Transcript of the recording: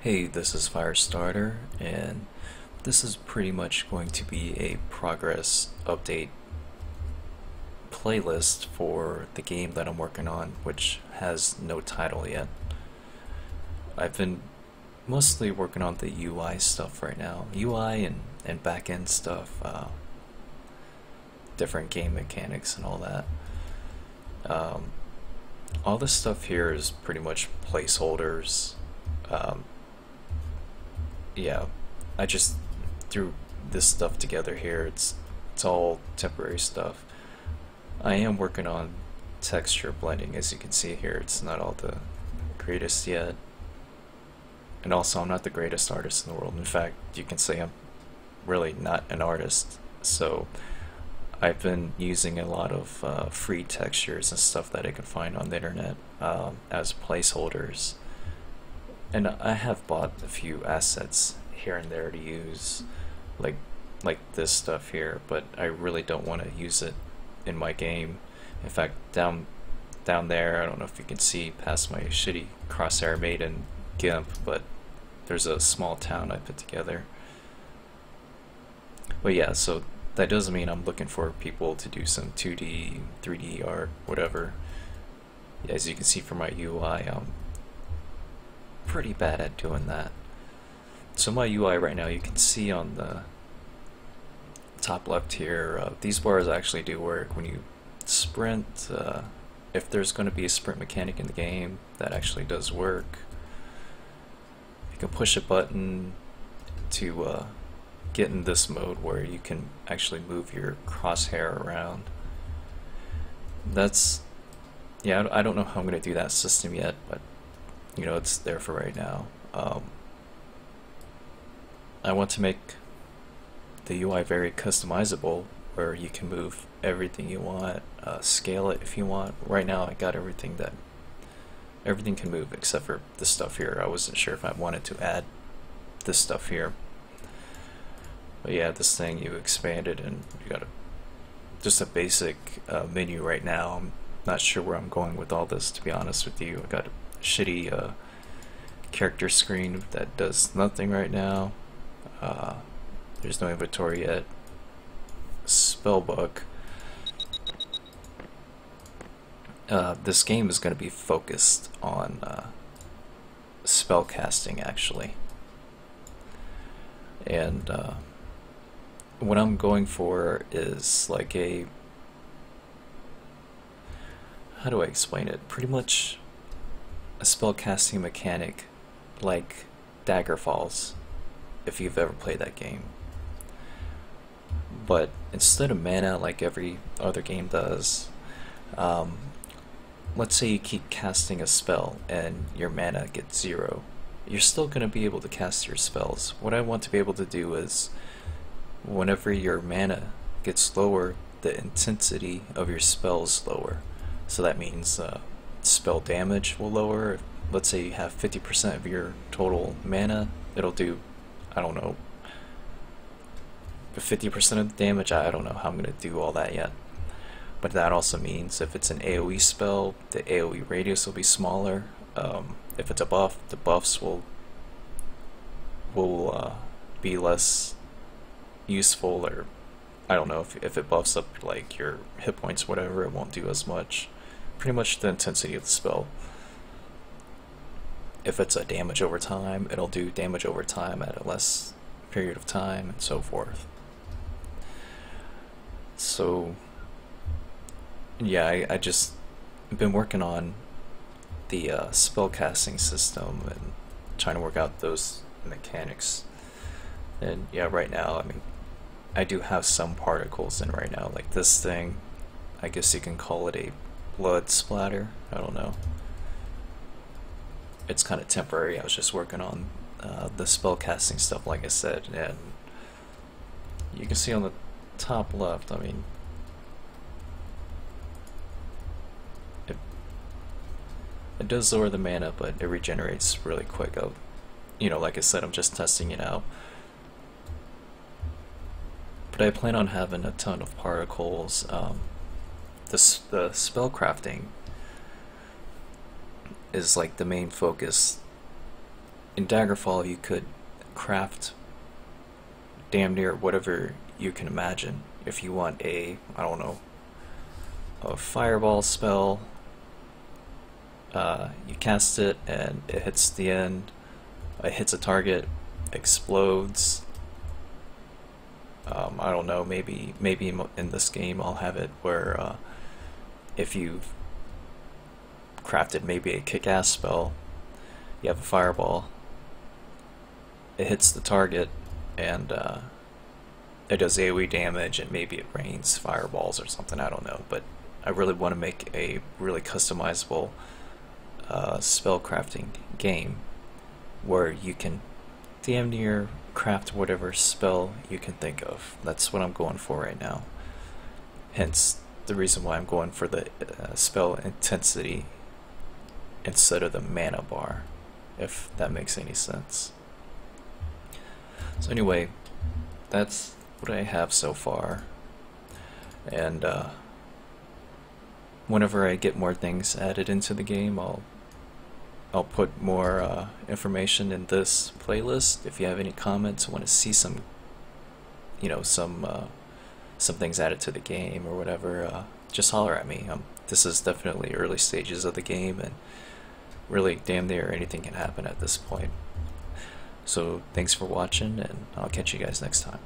Hey, this is Firestarter, and this is pretty much going to be a progress update playlist for the game that I'm working on, which has no title yet. I've been mostly working on the UI stuff right now, UI and back-end stuff, different game mechanics and all that. Um, all this stuff here is pretty much placeholders. Um, yeah, I just threw this stuff together here. It's all temporary stuff. I am working on texture blending, as you can see here. It's not all the greatest yet. And also, I'm not the greatest artist in the world. In fact, you can say I'm really not an artist. So I've been using a lot of free textures and stuff that I can find on the internet as placeholders. And I have bought a few assets here and there to use, like this stuff here, but I really don't want to use it in my game. In fact, down there, I don't know if you can see past my shitty crosshair made in GIMP, but there's a small town I put together. But yeah, so that doesn't mean I'm looking for people to do some 2D, 3D art, whatever. As you can see from my UI, I'm pretty bad at doing that. So my UI right now, you can see on the top left here, these bars actually do work. When you sprint, if there's going to be a sprint mechanic in the game, that actually does work. You can push a button to get in this mode where you can actually move your crosshair around. That's, yeah, I don't know how I'm going to do that system yet, but you know, it's there for right now. I want to make the UI very customizable, where you can move everything you want, scale it if you want. Right now, I got everything can move except for this stuff here. I wasn't sure if I wanted to add this stuff here. But yeah, this thing you expand it and you got just a basic menu right now. I'm not sure where I'm going with all this, to be honest with you. I got a shitty character screen that does nothing right now. There's no inventory yet. Spellbook. This game is going to be focused on spellcasting, actually. And what I'm going for is like a, how do I explain it? Pretty much a spellcasting mechanic like Dagger Falls, if you've ever played that game. But instead of mana like every other game does, let's say you keep casting a spell and your mana gets 0. You're still going to be able to cast your spells. What I want to be able to do is, whenever your mana gets lower, the intensity of your spells lower. So that means spell damage will lower. Let's say you have 50% of your total mana, it'll do, I don't know, 50% of the damage. I don't know how I'm going to do all that yet. But that also means if it's an AoE spell, the AoE radius will be smaller. If it's a buff, the buffs will be less useful, or I don't know, if it buffs up like your hit points, whatever, it won't do as much. Pretty much the intensity of the spell. If it's a damage over time, it'll do damage over time at a less period of time, and so forth. So yeah, I just been working on the spellcasting system and trying to work out those mechanics. And yeah, right now, I mean, I do have some particles in right now, like this thing. I guess you can call it a blood splatter. I don't know. It's kind of temporary. I was just working on the spellcasting stuff, like I said, and you can see on the top left, I mean, it does lower the mana, but it regenerates really quick. You know, like I said, I'm just testing it out. But I plan on having a ton of particles. The spellcrafting is like the main focus in Daggerfall you could craft damn near whatever you can imagine. If you want a, I don't know, a fireball spell, you cast it and it hits the end, it hits a target, explodes. I don't know, maybe in this game I'll have it where if you've crafted maybe a kick-ass spell, you have a fireball, it hits the target and it does AoE damage, and maybe it rains fireballs or something, I don't know. But I really want to make a really customizable spell crafting game where you can damn near craft whatever spell you can think of. That's what I'm going for right now. Hence the reason why I'm going for the spell intensity instead of the mana bar, if that makes any sense. So anyway, that's what I have so far, and whenever I get more things added into the game, I'll put more information in this playlist. If you have any comments, want to see some, you know, some things added to the game or whatever, just holler at me. This is definitely early stages of the game, and really damn near anything can happen at this point. So thanks for watching, and I'll catch you guys next time.